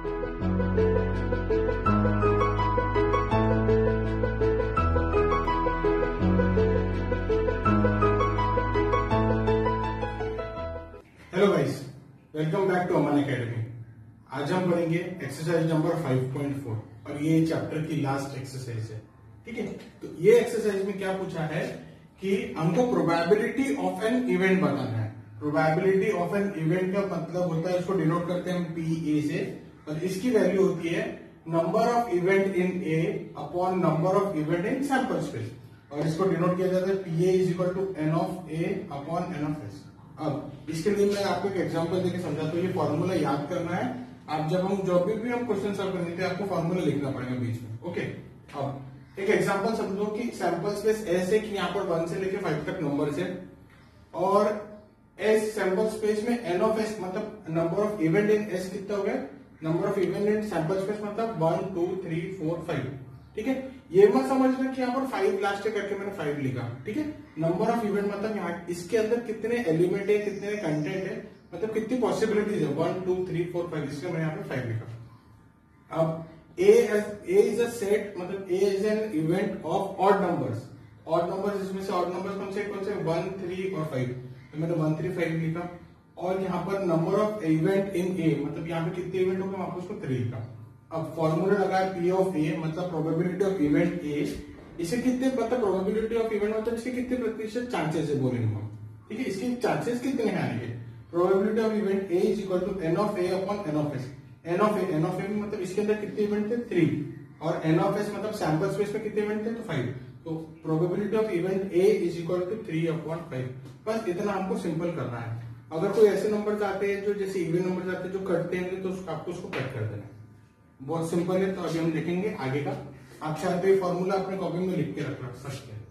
Hello guys, welcome back to Aman academy. आज हम पढ़ेंगे एक्सरसाइज नंबर 5.4 और ये चैप्टर की लास्ट एक्सरसाइज है। ठीक है, तो ये एक्सरसाइज में क्या पूछा है कि हमको प्रोबेबिलिटी ऑफ एन इवेंट बताना है। प्रोबेबिलिटी ऑफ एन इवेंट का मतलब होता है, इसको डिनोट करते हैं हम पी ए से, और इसकी वैल्यू होती है number of event in A upon number of event in sample space, और इसको डिनोट किया जाता है P A is equal to N of A upon N of S. अब इसके लिए मैं आपको एक एग्जांपल देके समझाता हूँ। ये फॉर्मूला याद करना है। आप जब भी हम क्वेश्चन सॉल्व करने थे, आपको फॉर्मूला लिखना पड़ेगा बीच में। ओके, अब एक एग्जांपल समझो कि सैंपल स्पेस एस है कि यहाँ पर 1 से लेके 5 तक नंबर्स है, और एस सैंपल स्पेस में एन ऑफ एस मतलब number of event in S कितना हो गया, number of event in sample space मतलब 1 2 3 4 5। ठीक है, ये मत समझना कि यहाँ पर 5 लास्ट करके मैंने 5 लिखा। ठीक है, नंबर ऑफ इवेंट मतलब यहाँ इसके अंदर कितने एलिमेंट है, कितने कंटेंट है, मतलब कितनी पॉसिबिलिटीज है, 1 2 3 4 5, इसलिए मैंने यहाँ पे 5 लिखा। अब ए इज अ सेट, मतलब A is an event of odd numbers. Odd numbers, इसमें से ऑड नंबर्स कौन से 1 3 और 5, तो मैंने 1 3 5 लिखा। और यहाँ पर नंबर ऑफ इवेंट इन ए, मतलब यहाँ पे कितने इवेंट होंगे, आपको उसको 3 लिखा। अब फॉर्मूला लगा है पी ऑफ ए मतलब प्रोबेबिलिटी ऑफ इवेंट ए, इसे कितने मतलब प्रोबेबिलिटी ऑफ इवेंट मतलब इसके कितने प्रतिशत चांसेस है बोलेंगे हम। ठीक है, इसके चांसेस कितने हैं आने के। Probability of event A is equal to N of A upon N of S. N of A मतलब इसके अंदर कितने इवेंट थे 3, और एन ऑफ एस मतलब सैंपल स्पेस में कितने इवेंट थे तो 5। तो probability of event A is equal to 3 upon 5। बस इतना हमको सिंपल करना है। अगर कोई ऐसे नंबर आते हैं जो जैसे इवन नंबर आते हैं जो कटते हैं, तो आपको उसको कट कर देना है। बहुत सिंपल है। तो अभी हम देखेंगे आगे का। आप चाहे तो ये फॉर्मूला अपने कॉपी में लिख के रख सकते हैं।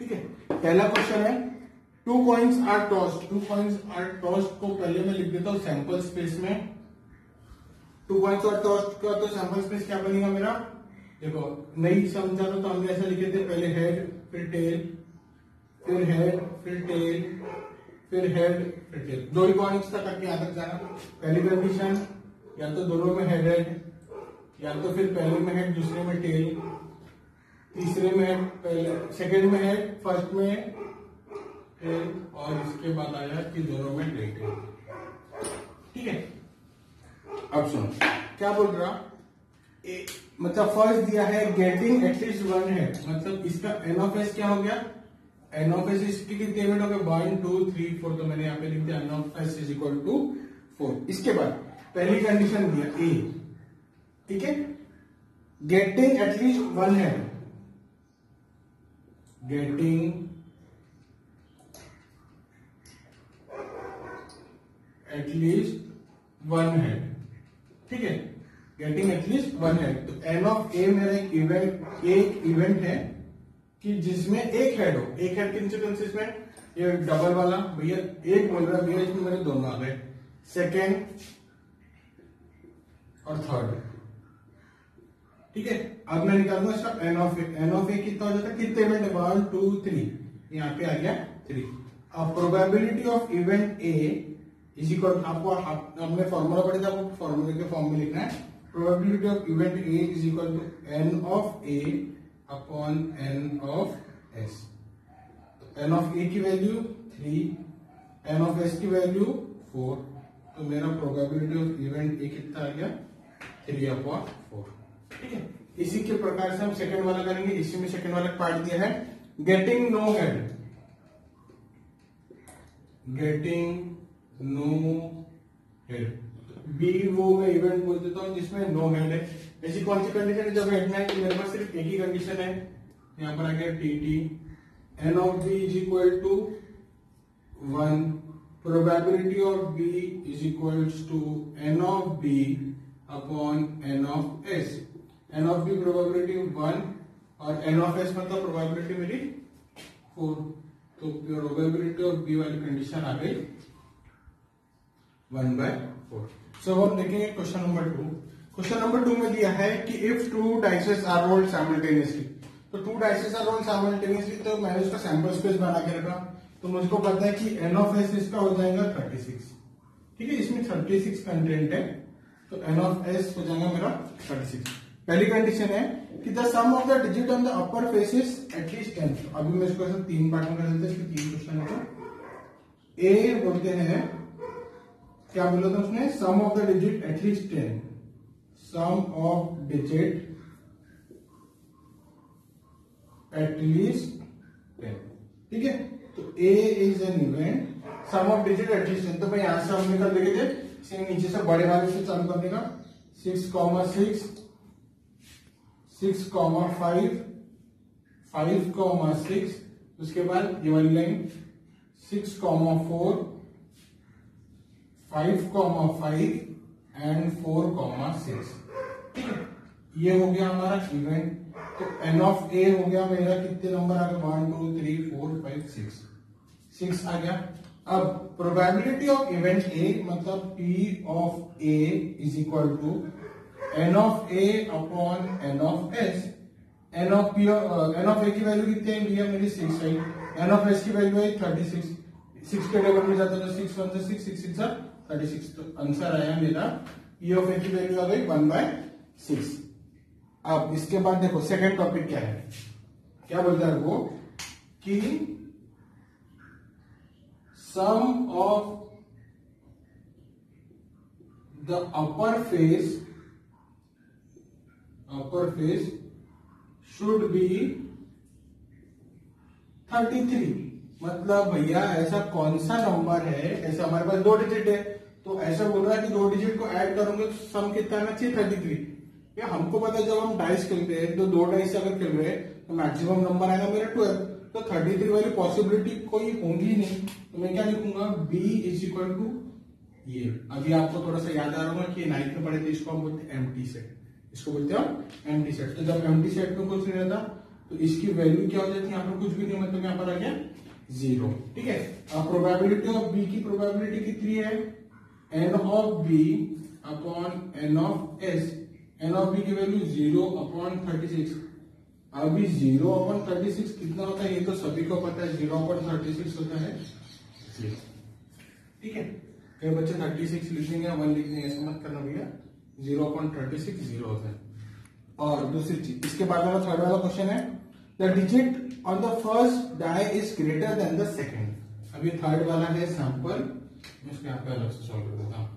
ठीक है, पहला क्वेश्चन है 2 coins are tossed. 2 coins are tossed को पहले मैं लिख देता हूं सैंपल स्पेस में। 2 कॉइन्स आर टॉस्ड का तो सैंपल स्पेस क्या बनेगा मेरा, देखो नहीं समझा तो हमने ऐसा लिखे थे, पहले हेड फिर टेल, फिर हेड फिर टेल, फिर हेड फिर टेल, 2 ही कॉइन्स तक करके यहां तक जाना। पहली कंडीशन या तो दोनों में हेड हेड, या तो फिर पहले में हेड दूसरे में टेल, तीसरे में हेड पहले सेकंड में हेड फर्स्ट में टेल, और इसके बाद आया कि दोनों में टेल टेल। ठीक है, अब सुनो क्या बोल रहा, मतलब फर्स्ट दिया है गेटिंग एटलीस्ट 1 हेड, मतलब इसका एन ऑफ एस क्या हो गया, एन ऑफ एस इसकी कितने इवेंट हो गए 1 2 3 4, तो मैंने यहाँ पे लिख दिया N of S is equal to 4। इसके बाद पहली कंडीशन दिया ए, ठीक है, getting at least 1 head, getting at least 1 head. ठीक है, गेटिंग एटलीस्ट 1 हेड। तो एन ऑफ ए मेरा एक इवेंट है कि जिसमें एक हेड हो। एक हेड किन सिक्वेंसेस में, ये डबल वाला भैया एक बोल रहा है भैया, इसमें मेरे दोनों आ गए, सेकेंड और थर्ड। ठीक है, अब मैं निकालूंगा इसका n of A. N of A कितना हो जाता है, कितने इवेंट है 1 2 3, यहाँ पे आ गया 3। अब probability of event A is equal, आपको हमने फॉर्मूला पढ़ा था, आपको फॉर्मूले के फॉर्म में लिखना है। Probability of event A is equal to N of A upon N of S. N of A की वैल्यू 3, एन ऑफ एस की वैल्यू 4, तो मेरा प्रोबेबिलिटी ऑफ इवेंट ए कितना आ गया 3 अपॉन 4। ठीक है, इसी के प्रकार से हम सेकंड वाला करेंगे। इसी में सेकंड वाला पार्ट दिया है getting no head, getting no head, B वो मैं इवेंट बोल देता हूं जिसमें नो हेड है। ऐसी कौन सी कंडीशन है जब हेड ना है, कि मेरे पास सिर्फ एक ही कंडीशन है, यहां पर आ गया T T, N of B is equal to 1, probability of B is equal to N of B upon N of S. N of B probability 1 और एन ऑफ एस मतलब प्रोबेबिलिटी मेरी 4, तो प्रोबेबिलिटी ऑफ बी वाली condition आ गई 1/4। सो अब हम देखेंगे क्वेश्चन नंबर 2। क्वेश्चन नंबर 2 में दिया है कि if 2 dices are rolled simultaneously, तो 2 डाइसेस आर रोल्ड साइमल्टेनियसली, तो मैंने उसका सैंपल स्पेस बना के रखा। तो मुझको पता है कि n ऑफ s इसका हो जाएगा 36, ठीक है, इसमें 36 कंटेंट है, तो n ऑफ s हो जाएगा मेरा 36। पहली कंडीशन है कि the sum of the digit on the upper face is at least 10। अभी मैं इसको ऐसे 3 पार्ट में कर देते हैं, इसके 3 क्वेश्चन है। ए बोलते हैं, क्या बोला था उसने, sum of the digit at least 10, sum of digit at least 10, ठीक है। तो A is an event, sum of digit at least 10, तो भाई यहां से हम निकल देंगे सेम नीचे से बड़े वाले से चालू कर देगा, 6,6, 6,5, 5,6, उसके बाद ये वाली लाइन 6,4, 5,5 एंड 4,6, ठीक है। ये हो गया हमारा इवेंट। तो n ऑफ a हो गया मेरा, कितने नंबर आ गए, 1 2 3 4 5 6 आ गया। अब प्रोबेबिलिटी ऑफ इवेंट a मतलब p of a is equal to n of a upon n of s। n of a की वैल्यू कितनी है भैया मेरी 6 है, n ऑफ s की वैल्यू है 36, 6 के टेबल में जाता है तो 6 1 से 6 6 6 36, तो आंसर आया मेरा p ऑफ a की वैल्यू आ गई 1/6। अब इसके बाद देखो सेकंड टॉपिक क्या है, क्या बोलता है वो कि sum of the upper face should be 33। मतलब भैया ऐसा कौन सा नंबर है, ऐसा हमारे पास 2 डिजिट है, तो ऐसा बोल रहा है कि 2 डिजिट को ऐड करोगे तो सम कितना आना चाहिए 33। या हमको पता है जब हम डाइस खेलते हैं तो 2 डाइस अगर खेल रहे हैं तो मैक्सिमम नंबर आएगा मेरा 12, तो 33 वाली पॉसिबिलिटी कोई होगी नहीं, तो मैं क्या लिखूंगा b इज इक्वल टू ये। अभी आपको थोड़ा सा याद आ रहा होगा कि 9th में पढ़े थे, इसको हम बोलते हैं एम्प्टी सेट, इसको बोलते हैं एम्प्टी सेट। तो जब एम्प्टी सेट में कुछ नहीं रहता तो इसकी वैल्यू क्या हो जाती है, यहाँ पर कुछ भी नहीं, मतलब यहाँ पर आ गया 0, ठीक है। अब प्रोबेबिलिटी ऑफ b की प्रोबेबिलिटी कितनी है, n of b upon n of s, n of b की वैल्यू 0/36। अभी 0/36 कितना होता है ये तो सभी को पता है, 0/36 होता है 0, ठीक है। कई बच्चे 36 लिख देंगे 1 लिख देंगे, ऐसा मत करना भैया, 0/36 0 होता है। और दूसरी चीज, इसके बाद वाला थर्ड वाला क्वेश्चन है, the digit on the first die is greater than the second. अभी थर्ड वाला है सैंपल, मैं इसको यहाँ पे अलग से सॉल्व कर देता हूं।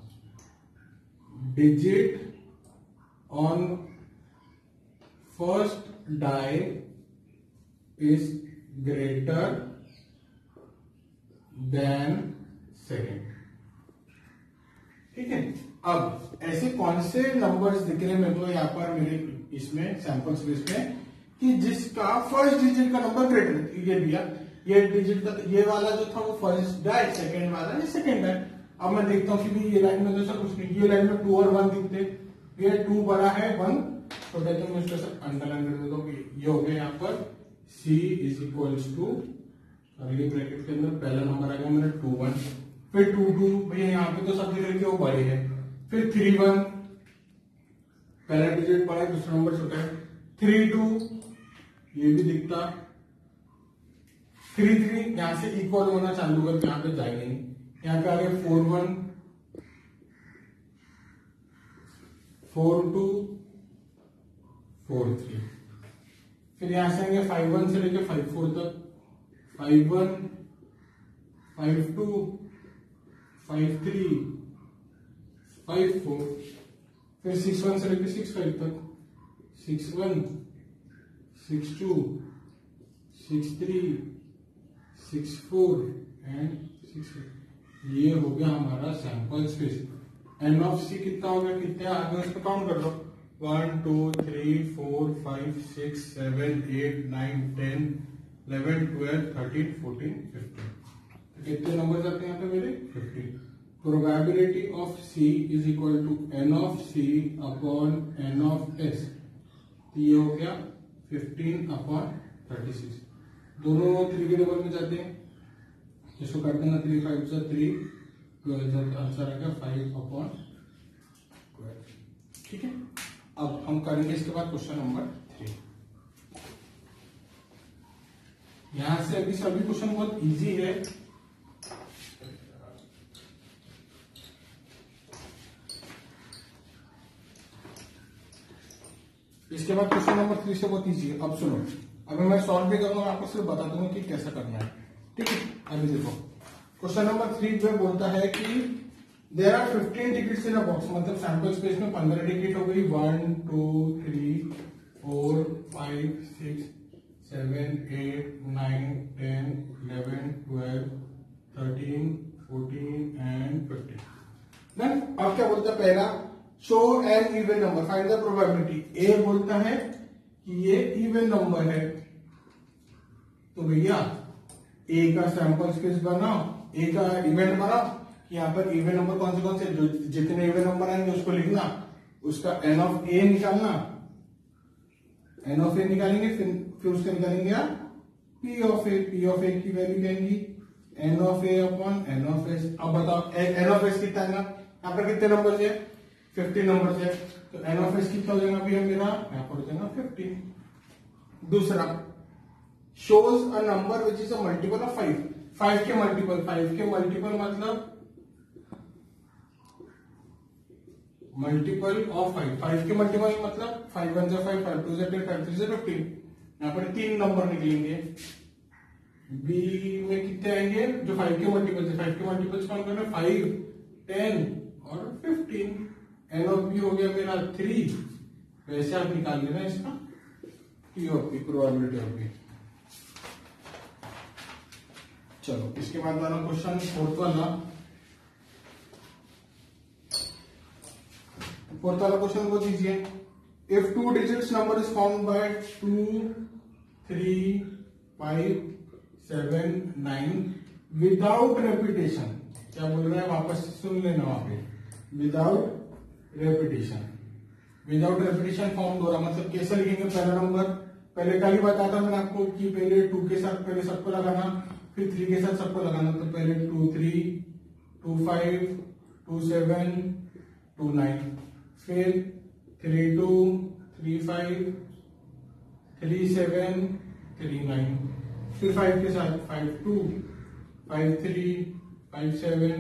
Digit on first die is greater than second, ठीक है। अब ऐसे कौन से नंबर्स दिख रहे हैं मेरे को यहाँ पर मेरे इसमें सैंपल स्पेस में कि जिसका फर्स्ट डिजिट का नंबर ग्रेटर है, ये दिया, ये डिजिट का ये वाला जो था वो फर्स्ट डाई, सेकंड वाला ये सेकंड डाई। अब मैं देखता हूँ कि भी ये लाइन में तो ऐसा कुछ नहीं, ये लाइन में 2 और 1 दिखते, ये 2 बड़ा है 1 छोटा है, तो मैं इसको अंडरलाइन कर देता हूँ कि ये हो गया यहाँ पर c इज इक्वल्स टू, अगली ब्रैकेट के अंदर पहला नंबर आ गया मेरा 2 1, फिर 2 2, भैया यहाँ पे तो सब डिजिट वो बड़े हैं, फिर 3 1, पहला डिजिट बड़ा है दूसरा नंबर छोटा है, 3 2 ये भी दिखता, 3 3 यहाँ से इक्वल होना चालू करके यहाँ पे जाएंगे नहीं, यहाँ पे आ गया 4 1, 4 2, 4 3, फिर यहां से आएंगे 5 1 से लेके 5 4 तक, 5 1, 5 2, 5 3, 5 4, फिर 6 1 से लेके 6 5 तक, 6 1, 6 2, 6 3, 6 4 एंड 6 5। ये हो गया हमारा सैंपल स्पेस। एन ऑफ सी कितना हो गया, कितने आगे उसको काउंट कर लो, 1 2 3 4 5 6 7 8 9 10 11 12 13 14 15, कितने नंबर आते हैं यहाँ पे मेरे 15। Probability of C is equal to N of C upon N of S, ये हो गया 15/36। दोनों 3 के टेबल में जाते हैं, इसको कर देना 3 5 से 3 12, आंसर आ गया 5/12, ठीक है। अब हम करेंगे इसके बाद क्वेश्चन नंबर 3। यहां से अभी सभी क्वेश्चन बहुत इजी है। इसके बाद क्वेश्चन नंबर 3 से बहुत इजी है। अब सुनो, अभी मैं सॉल्व भी करूंगा, आपको सिर्फ बता दूंगा कि कैसे करना है, ठीक है। अभी देखो क्वेश्चन नंबर 3 में बोलता है कि there are 15 tickets in a box, मतलब सैंपल स्पेस में 15 टिकट हो गई। 1 2 3 4 5 6 7 8 9 10 11 12 13 14 एंड 15। देन अब क्या बोलता है, पहला show an even number, find the probability. ए बोलता है कि ये इवन नंबर है, तो भैया ए का सैंपल स्पेस बनाओ, ए का इवेंट बनाओ। यहाँ पर इवन नंबर कौन से जो जितने इवन नंबर आएंगे उसको लिखना, उसका एन ऑफ ए निकालना, एन ऑफ ए निकालेंगे, फिर उसका निकालेंगे आप P of A. P of A की वैल्यू लेंगी n of A upon N of S. अब बताओ एन ऑफ एस कितना है ना, यहाँ पर कितने नंबर है, 50 नंबर है, तो एन ऑफ एस कितना हो जाएगा भैया मेरा, यहाँ पर हो जाएगा 50। दूसरा shows a number which is a multiple of 5। 5 के मल्टीपल, 5 के मल्टीपल मतलब मल्टीपल ऑफ 5, 5 के मल्टीपल मतलब 5 1 5 5 2 10 5 3 15। यहाँ पर 3 नंबर निकलेंगे। बी में कितने आएंगे, जो 5 के मल्टीपल है, 5 के मल्टीपल्स कौन करना, 5 10 और 15। एन ऑफ बी हो गया मेरा 3। वैसे आप निकाल लेना इसका P of B, probability of B. चलो इसके बाद वाला क्वेश्चन फोर्थ वाला क्वेश्चन बहुत इजी है। If 2 digits number is formed by 2 3 5 7 9 without repetition. क्या बोल रहे हैं, वापस सुन लेना वहां पे, without repetition. Without repetition form हो रहा, मतलब कैसे लिखेंगे, पहला नंबर पहले कल ही बताया था मैंने आपको कि पहले 2 के साथ पहले सबको लगाना, फिर 3 के साथ सबको लगाना। तो पहले 2 3 2 5 2 7 2 9, फिर 3 2 3 5 3 7 3 9, फिर 5 के साथ 5 2 5 3 5 7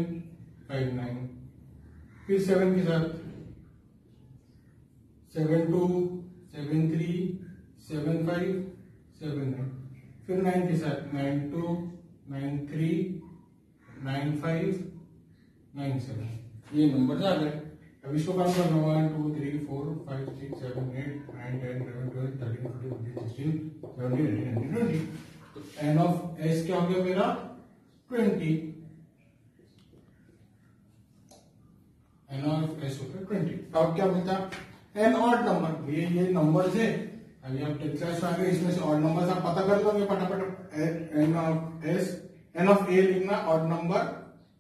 5 9, फिर 7 के साथ 7 2 7 3 7 5 7 9, फिर 9 के साथ 9 2 9 3 9 5 9 7। ये नंबर आ गए। अब इसको काम करना 1 2 3 4 5 6 7 8 9 10 11 12 13 14 15 16 17 18 19 20। तो एन ऑफ एस क्या हो गया मेरा 20। एन ऑफ एस हो गया 20। अब क्या मिलता, एन ऑड नंबर। ये नंबर है, अभी आप 10th क्लास में आ गए, इसमें से ऑड नंबर आप पता कर लोगे फटाफट। N of S, N of A लिखना, ऑड नंबर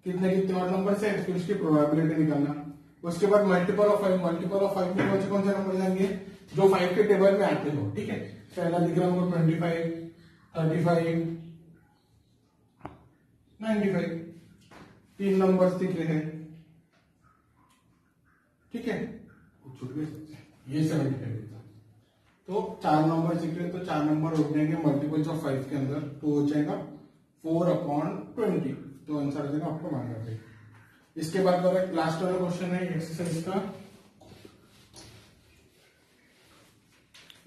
कितने कितने ऑड नंबर से, फिर उसकी प्रोबेबिलिटी निकालना। उसके बाद मल्टीपल ऑफ 5, मल्टीपल ऑफ 5 में कौन से नंबर जाएंगे, जो 5 के टेबल में आते हो, ठीक है। पहला दिख रहा होगा 25 35 95, 3 नंबर दिख रहे हैं, ठीक है। छूट गए, ये 75 था। तो 4 नंबर दिख रहे, तो 4 नंबर हो जाएंगे मल्टीपल्स ऑफ 5 के अंदर, तो हो जाएगा 4/20। तो आंसर आ जाएगा आपको मांगा भाई। इसके बाद लास्ट वाला क्वेश्चन है एक्सरसाइज का।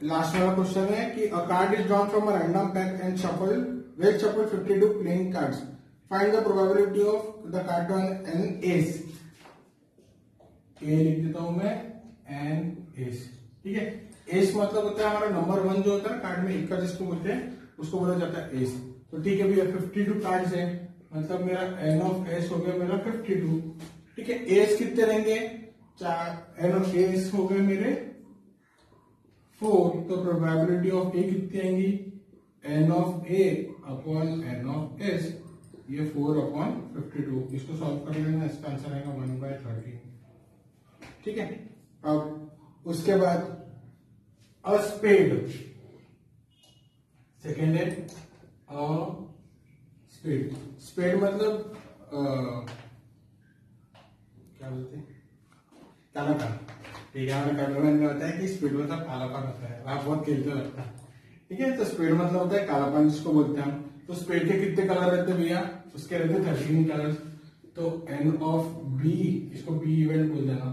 लास्ट वाला क्वेश्चन है कि a card is drawn from a random pack and shuffle, well shuffle 52 playing cards, find the probability of the card drawn an ace. A लिख देता हूं मैं, एन एस, ठीक है। एस मतलब होता है हमारा नंबर 1 जो होता है कार्ड में, 1 का जिसको बोलते हैं उसको बोला जाता है एस। तो ठीक है भैया 52 कार्ड्स है, मतलब मेरा एन ऑफ एस हो गया मेरा 52, ठीक है। एस कितने रहेंगे, 4, एन ऑफ एस हो गए मेरे 4। तो प्रोबेबिलिटी ऑफ ए कितनी आएंगी, N of A upon N of S, ये 4/52। इसको सॉल्व कर लेना, इसका आंसर आएगा 1/13, ठीक है। अब उसके बाद अ स्पेड, सेकेंड है अ स्पेड। स्पेड मतलब क्या बोलते हैं, काला पान, ठीक है। हमारे कैमरामैन में होता है कि स्पीड मतलब काला पान होता है, आप बहुत खेलते लगता है, ठीक है। तो स्पेड मतलब होता है कालापन जिसको बोलते हैं हम। तो स्पेड के कितने कलर रहते हैं भैया, उसके रहते 13 कलर्स। तो एन ऑफ बी, इसको बी इवेंट बोल देना,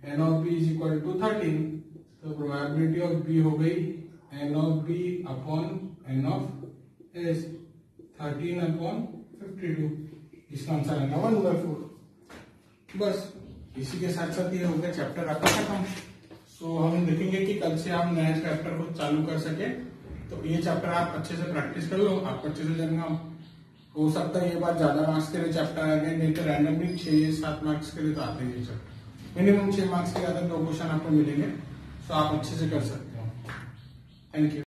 N of B is equal to 13। तो प्रोबेबिलिटी ऑफ बी हो गई N of B upon N of S, 13 upon 52। इसका आंसर है 1/4। बस इसी के साथ साथ ये हो गया चैप्टर आपका खत्म। सो हम देखेंगे कि कल से हम नए चैप्टर को चालू कर सके। तो ये चैप्टर आप अच्छे से प्रैक्टिस कर लो, आपको अच्छे से जानना। हो सकता है ये बात ज्यादा मार्क्स के लिए चैप्टर आ गए, नहीं तो रैंडमली 6-7 मार्क्स के लिए तो आते ही चैप्टर, मिनिमम 6 मार्क्स के ज्यादा 2 क्वेश्चन आपको मिलेंगे। सो आप अच्छे से कर सकते हो। Thank you.